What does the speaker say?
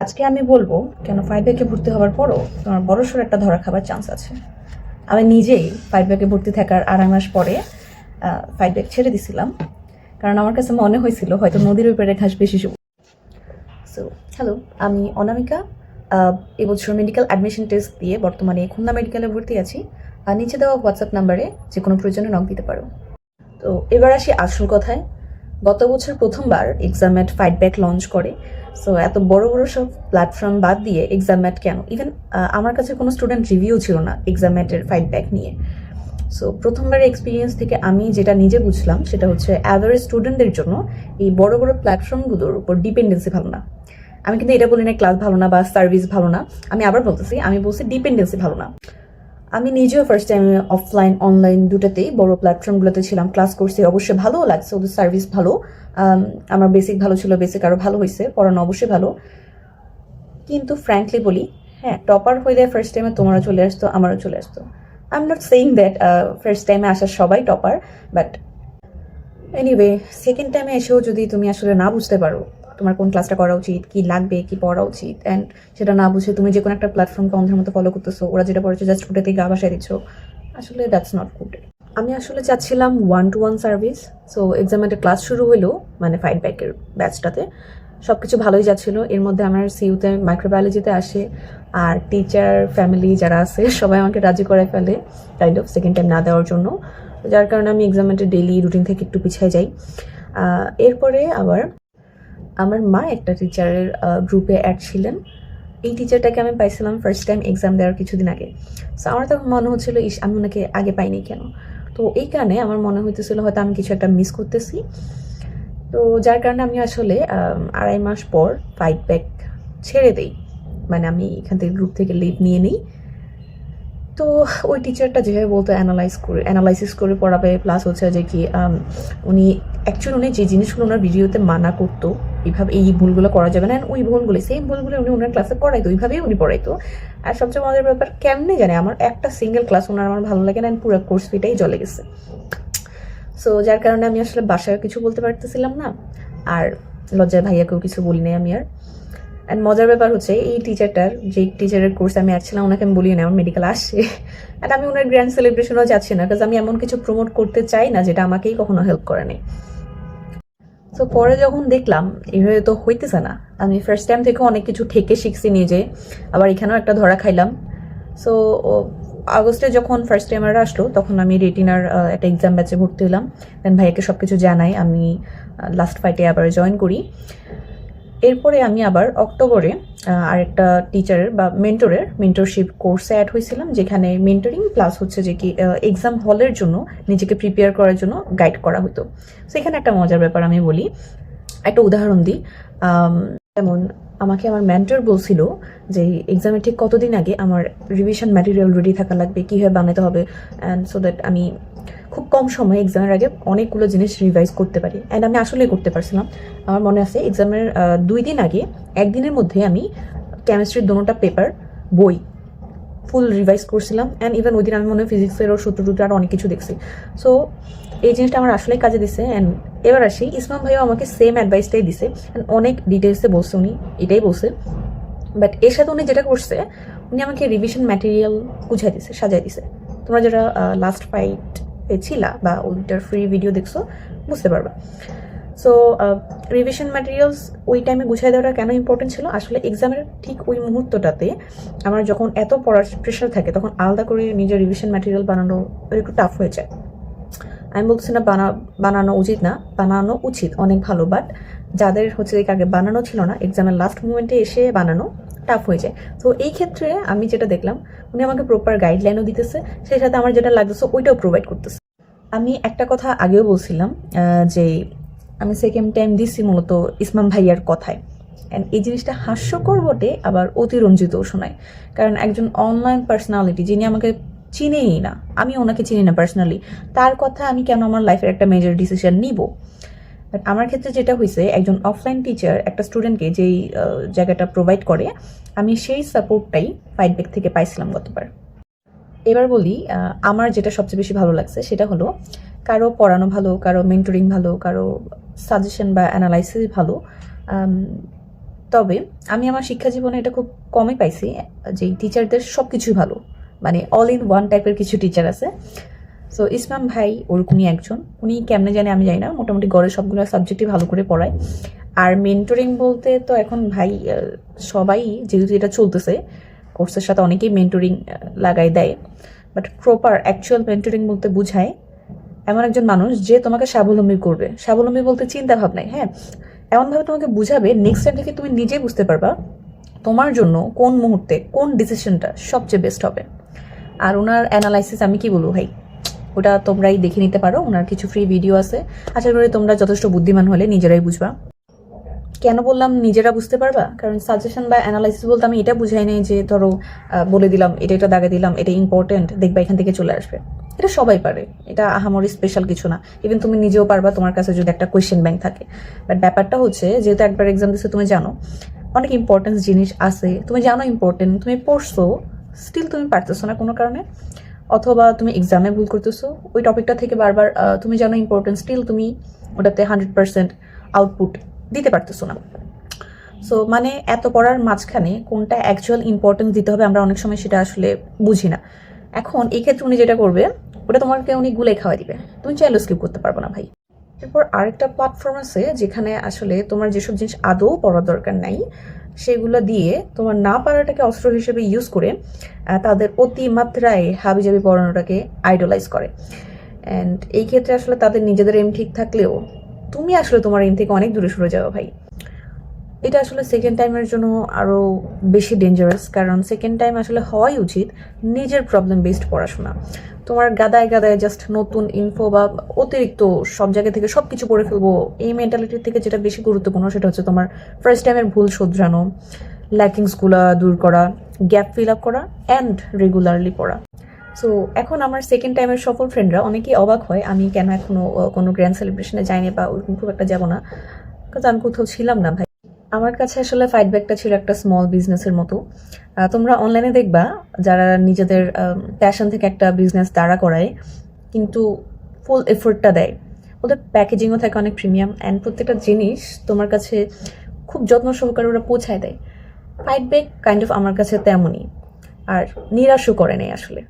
আজকে আমি বলবো কেন ফাইভ ব্যাকে ভর্তি হওয়ার পরও তোমার বড়সড় একটা ধরা খাবার চান্স আছে। আমি নিজেই ফাইভ ব্যাকে ভর্তি থাকার 2.5 মাস পরে ফাইভ ব্যাক ছেড়ে দিছিলাম, কারণ আমার কাছে মনে হয়েছিল হয়তো নদীর উপরে ঘাস বেশি সবুজ। সো হ্যালো, আমি অনামিকা। এবছর মেডিকেল অ্যাডমিশন টেস্ট দিয়ে বর্তমানে খুলনা মেডিকেলে ভর্তি আছি। আর নিচে দেওয়া হোয়াটসঅ্যাপ নাম্বারে যে কোনো প্রয়োজনে নক দিতে পারো। তো এবার আসি আসল কথায়। গত বছর প্রথমবার এক্সাম্যাট ফাইট ব্যাক লঞ্চ করে। সো এত বড় বড় সব প্ল্যাটফর্ম বাদ দিয়ে এক্সাম্যাট কেন? ইভেন আমার কাছে কোনো স্টুডেন্ট রিভিউ ছিল না এক্সাম্যাটের ফাইট ব্যাক নিয়ে। সো প্রথমবারের এক্সপিরিয়েন্স থেকে আমি যেটা নিজে বুঝলাম সেটা হচ্ছে অ্যাভারেজ স্টুডেন্টদের জন্য এই বড় বড় প্ল্যাটফর্মগুলোর উপর ডিপেন্ডেন্সি ভালো না। আমি কিন্তু এটা বলি না ক্লাস ভালো না বা সার্ভিস ভালো না, আমি আবার বলতেছি, আমি বলছি ডিপেন্ডেন্সি ভালো না। আমি নিজেও ফার্স্ট টাইম অফলাইন অনলাইন দুটাতেই বড় প্ল্যাটফর্মগুলোতে ছিলাম, ক্লাস করছি, অবশ্যই ভালোও লাগছে, ওদের সার্ভিস ভালো। আমার বেসিক ভালো ছিল, বেসিক আরও ভালো হয়েছে, পড়ানো অবশ্যই ভালো। কিন্তু ফ্র্যাঙ্কলি বলি, হ্যাঁ, টপার হয়ে যায় ফার্স্ট টাইমে তোমারও চলে আসতো, আমারও চলে আসতো। I am not saying that first টাইমে আসার সবাই টপার, বাট এনিওয়ে সেকেন্ড টাইমে এসেও যদি তুমি আসলে না বুঝতে পারো তোমার কোন ক্লাসটা করা উচিত, কি লাগবে, কি পড়া উচিত, অ্যান্ড সেটা না বুঝে তুমি যে কোনো একটা প্ল্যাটফর্মকে অন্ধের মতো ফলো করতেছো, ওরা যেটা পড়েছে জাস্ট ওটাতেই গা ভাসায় দিচ্ছ, আসলে দ্যাটস নট গুড। আমি আসলে চাচ্ছিলাম 1-to-1 সার্ভিস। সো এক্সামের ক্লাস শুরু হলো মানে ফাইট ব্যাকের ব্যাচটাতে সব কিছু ভালোই যাচ্ছিল। এর মধ্যে আমার সিইউতে মাইক্রোবায়োলজিতে আসে, আর টিচার ফ্যামিলি যারা আছে সবাই আমাকে রাজি করে ফেলে কাইন্ড অফ সেকেন্ড টাইম না দেওয়ার জন্য, যার কারণে আমি এক্সামের ডেইলি রুটিন থেকে একটু পিছিয়ে যাই। এরপরে আবার আমার মা একটা টিচারের গ্রুপে অ্যাড ছিলেন। এই টিচারটাকে আমি পাইছিলাম ফার্স্ট টাইম এক্সাম দেওয়ার কিছুদিন আগে। সো আমার তখন মনে হচ্ছিল আমি ওনাকে আগে পাইনি কেন। তো এই কারণে আমার মনে হইতেছিল হয়তো আমি কিছু একটা মিস করতেছি। তো যার কারণে আমি আসলে 2.5 মাস পর ফাইট ব্যাক ছেড়ে দেই, মানে আমি এখান থেকে গ্রুপ থেকে লিভ নিয়ে নিই। তো ওই টিচারটা যেভাবে বলতো অ্যানালাইসিস করে পড়াবে, প্লাস হচ্ছে যে কি উনি অ্যাকচুয়ালি উনি যে জিনিসগুলো ওনার ভিডিওতে মানা করতো এইভাবে এই ভুলগুলো করা যাবে না, ওই ভুলগুলো সেম ভুলগুলো উনি ওনার ক্লাসে করাইতো, ওইভাবেই উনি পড়াইতো। আর সবচেয়ে মজার ব্যাপার, কেমনে জানে আমার একটা সিঙ্গেল ক্লাস ওনার আমার ভালো লাগে না, পুরো কোর্স ফিটাই চলে গেছে। সো যার কারণে আমি আসলে বাসায় কিছু বলতে পারতেছিলাম না, আর লজ্জায় ভাইয়াকেও কিছু বলি নাই আমি আর। অ্যান্ড মজার ব্যাপার হচ্ছে এই যে টিচারের কোর্স আমি আসছিলাম ওনাকে আমি বলি না আমার মেডিকেল আসছে, অ্যান্ড আমি ওনার গ্র্যান্ড সেলিব্রেশনও যাচ্ছি না, বিকজ আমি এমন কিছু প্রমোট করতে চাই না যেটা আমাকেই কখনো হেল্প করে নেই। তো পরে যখন দেখলাম এইভাবে তো হইতেছে না, আমি ফার্স্ট টাইম থেকে অনেক কিছু ঠেকে শিখছি নিজে, আবার এখানেও একটা ধরা খাইলাম। সো আগস্টে যখন ফার্স্ট টাইমাররা আসলো তখন আমি রেটিনার একটা এক্সাম ব্যাচে ভর্তি হলাম। দেন ভাইয়াকে সব কিছু জানাই, আমি লাস্ট ফাইটে আবার জয়েন করি। এরপরে আমি আবার অক্টোবরে আরেকটা টিচারের বা মেন্টরশিপ কোর্সে অ্যাড হয়েছিলাম, যেখানে মেন্টরিং প্লাস হচ্ছে যে কি এক্সাম হলের জন্য নিজেকে প্রিপেয়ার করার জন্য গাইড করা হতো। সেখানে একটা মজার ব্যাপার আমি বলি, একটা উদাহরণ দিই। যেমন আমাকে আমার মেন্টর বলছিল যে এক্সামের ঠিক কতদিন আগে আমার রিভিশন ম্যাটেরিয়াল রেডি থাকা লাগবে, কীভাবে বানাতে হবে, অ্যান্ড সো দ্যাট আমি খুব কম সময়ে এক্সামের আগে অনেকগুলো জিনিস রিভাইজ করতে পারি। অ্যান্ড আমি আসলেই করতে পারছিলাম। আমার মনে আছে এক্সামের 2 দিন আগে একদিনের মধ্যে আমি কেমিস্ট্রির দুটোটা পেপার বই ফুল রিভাইজ করছিলাম। অ্যান্ড ইভেন ওই দিন আমি মনে হয় ফিজিক্সেরও সূত্র টুত্র আরও অনেক কিছু দেখছি। সো এই জিনিসটা আমার আসলেই কাজে দিছে। অ্যান্ড এবার আসি, ইসমাম ভাইও আমাকে সেম অ্যাডভাইসটাই দিছে, অ্যান্ড অনেক ডিটেলসে বলছে, উনি এটাই বলছে। বাট এর সাথে উনি যেটা করছে, উনি আমাকে রিভিশন ম্যাটেরিয়াল গুছাই দিছে, সাজাই দিছে। তোমরা যারা লাস্ট ফাইট ছিলা বা ওইটার ফ্রি ভিডিও দেখছো বুঝতে পারবা। সো রিভিশন ম্যাটেরিয়ালস ওই টাইমে গুছাই দেওয়াটা কেন ইম্পর্টেন্ট ছিল, আসলে এক্সামের ঠিক ওই মুহূর্তটাতে আমার যখন এত পড়ার প্রেশার থাকে তখন আলাদা করে নিজের রিভিশন ম্যাটেরিয়াল বানানো একটু টাফ হয়ে যায়। আমি বলছি না বানানো উচিত না, বানানো উচিত, অনেক ভালো। বাট যাদের হচ্ছে আগে বানানো ছিল না, এক্সামের লাস্ট মোমেন্টে এসে বানানো টাফ হয়ে যায়। তো এই ক্ষেত্রে আমি যেটা দেখলাম, উনি আমাকে প্রপার গাইডলাইনও দিতেছে, সেই সাথে আমার যেটা লাগতেছে ওইটাও প্রোভাইড করতেছে। আমি একটা কথা আগেও বলছিলাম যে আমি সেকেন্ড টাইম দিচ্ছি মূলত ইসমাম ভাইয়ার কথায়। অ্যান্ড এই জিনিসটা হাস্যকর বটে, আবার অতিরঞ্জিতও শোনায়। কারণ একজন অনলাইন পার্সোনালিটি যিনি আমাকে চিনেই না, আমি ওনাকে চিনি না পার্সোনালি, তার কথা আমি কেন আমার লাইফের একটা মেজর ডিসিশন নিব? বাট আমার ক্ষেত্রে যেটা হয়েছে, একজন অফলাইন টিচার একটা স্টুডেন্টকে যেই জায়গাটা প্রোভাইড করে, আমি সেই সাপোর্টটাই ফাইট ব্যাক থেকে পাইছিলাম গতবার। এবার বলি আমার যেটা সবচেয়ে বেশি ভালো লাগছে সেটা হলো কারো পড়ানো ভালো, কারো মেন্টরিং ভালো, কারো সাজেশন বা অ্যানালাইসিস ভালো। তবে আমি আমার শিক্ষা জীবনে এটা খুব কমই পাইছি যে টিচারদের সব কিছুই ভালো, মানে অল ইন ওয়ান টাইপের কিছু টিচার আছে। সো ইসমাম ভাই ওরকমই একজন। উনি কেমনে জানে আমি জানি না, মোটামুটি গড়ের সবগুলো সাবজেক্টই ভালো করে পড়ায়। আর মেন্টরিং বলতে তো এখন ভাই সবাই যেহেতু এটা চলতেছে, কোর্সের সাথে অনেকেই মেন্টরিং লাগাই দেয়, বাট প্রপার অ্যাকচুয়াল মেন্টরিং বলতে বুঝায় এমন একজন মানুষ যে তোমাকে স্বাবলম্বী করবে। স্বাবলম্বী বলতে চিন্তা ভাবনায়, হ্যাঁ, এমনভাবে তোমাকে বুঝাবে নেক্সট টাইম থেকে তুমি নিজেই বুঝতে পারবা তোমার জন্য কোন মুহূর্তে কোন ডিসিশনটা সবচেয়ে বেস্ট হবে। আর ওনার অ্যানালাইসিস আমি কি বলবো ভাই, ওটা তোমরাই দেখে নিতে পারো, ওনার কিছু ফ্রি ভিডিও আছে। আশা করি তোমরা যথেষ্ট বুদ্ধিমান হলে নিজেরাই বুঝবা। কেন বললাম নিজেরা বুঝতে পারবা, কারণ সাজেশন বা অ্যানালাইসিস বলতে আমি এটা বুঝাই নাই যে ধরো বলে দিলাম এটা দাগে দিলাম, এটা ইম্পর্টেন্ট, দেখবা এখান থেকে চলে আসবে। এটা সবাই পারে, এটা আহামরি স্পেশাল কিছু না। ইভেন তুমি নিজেও পারবা তোমার কাছে যদি একটা কোয়েশ্চেন ব্যাংক থাকে। বাট ব্যাপারটা হচ্ছে যেহেতু একবার এক্সাম দিচ্ছে, তুমি জানো অনেক ইম্পর্টেন্স জিনিস আছে, তুমি জানো ইম্পর্টেন্ট, তুমি পড়ছো, স্টিল তুমি পারতেছো না কোনো কারণে, অথবা তুমি এক্সামে ভুল করতেছো ওই টপিকটা থেকে বারবার, তুমি জানো ইম্পর্টেন্ট, স্টিল তুমি ওটাতে 100% আউটপুট দিতে পারতেছো না। সো মানে এত পড়ার মাঝখানে কোনটা অ্যাকচুয়াল ইম্পর্টেন্স দিতে হবে আমরা অনেক সময় সেটা আসলে বুঝি না। এখন এই ক্ষেত্রে উনি যেটা করবে ওটা তোমাকে উনি গুলে খাওয়া দিবে, তুমি চাইলেও স্কিপ করতে পারবো না ভাই। এরপর আরেকটা প্ল্যাটফর্ম আছে যেখানে আসলে তোমার যেসব জিনিস আদৌ পড়ার দরকার নাই সেগুলো দিয়ে তোমার না পারাটাকে অস্ত্র হিসেবে ইউজ করে তাদের অতিমাত্রায় হাবিজাবি পড়ানোটাকে আইডলাইজ করে। অ্যান্ড এই ক্ষেত্রে আসলে তাদের নিজেদের এম ঠিক থাকলেও তুমি আসলে তোমার এম থেকে অনেক দূরে সরে যাও ভাই। এটা আসলে সেকেন্ড টাইমের জন্য আরও বেশি ডেঞ্জারাস, কারণ সেকেন্ড টাইম আসলে হওয়াই উচিত নিজের প্রবলেম বেসড পড়াশোনা। তোমার গাদায় গাদায় জাস্ট নতুন ইনফো বা অতিরিক্ত সব জায়গা থেকে সব কিছু পড়ে ফেলবো, এই মেন্টালিটির থেকে যেটা বেশি গুরুত্বপূর্ণ সেটা হচ্ছে তোমার ফার্স্ট টাইমের ভুল শোধরানো, ল্যাকিংসগুলো দূর করা, গ্যাপ ফিল আপ করা অ্যান্ড রেগুলারলি পড়া। সো এখন আমার সেকেন্ড টাইমের সফল ফ্রেন্ডরা অনেকেই অবাক হয় আমি কেন এখনো কোনো গ্র্যান্ড সেলিব্রেশনে যাইনি বা ওরকম খুব একটা যাবো না, কারণ আমি কোথাও ছিলাম না ভাই। আমার কাছে আসলে ফাইট ব্যাকটা ছিল একটা স্মল বিজনেসের মতো। তোমরা অনলাইনে দেখবা যারা নিজেদের প্যাশন থেকে একটা বিজনেস দাঁড়া করায় কিন্তু ফুল এফোর্টটা দেয়, ওদের প্যাকেজিংও থাকে অনেক প্রিমিয়াম অ্যান্ড প্রত্যেকটা জিনিস তোমার কাছে খুব যত্ন সহকারে ওরা পৌঁছায় দেয়। ফাইট ব্যাক কাইন্ড অফ আমার কাছে তেমনই, আর নিরাশও করে নেই আসলে।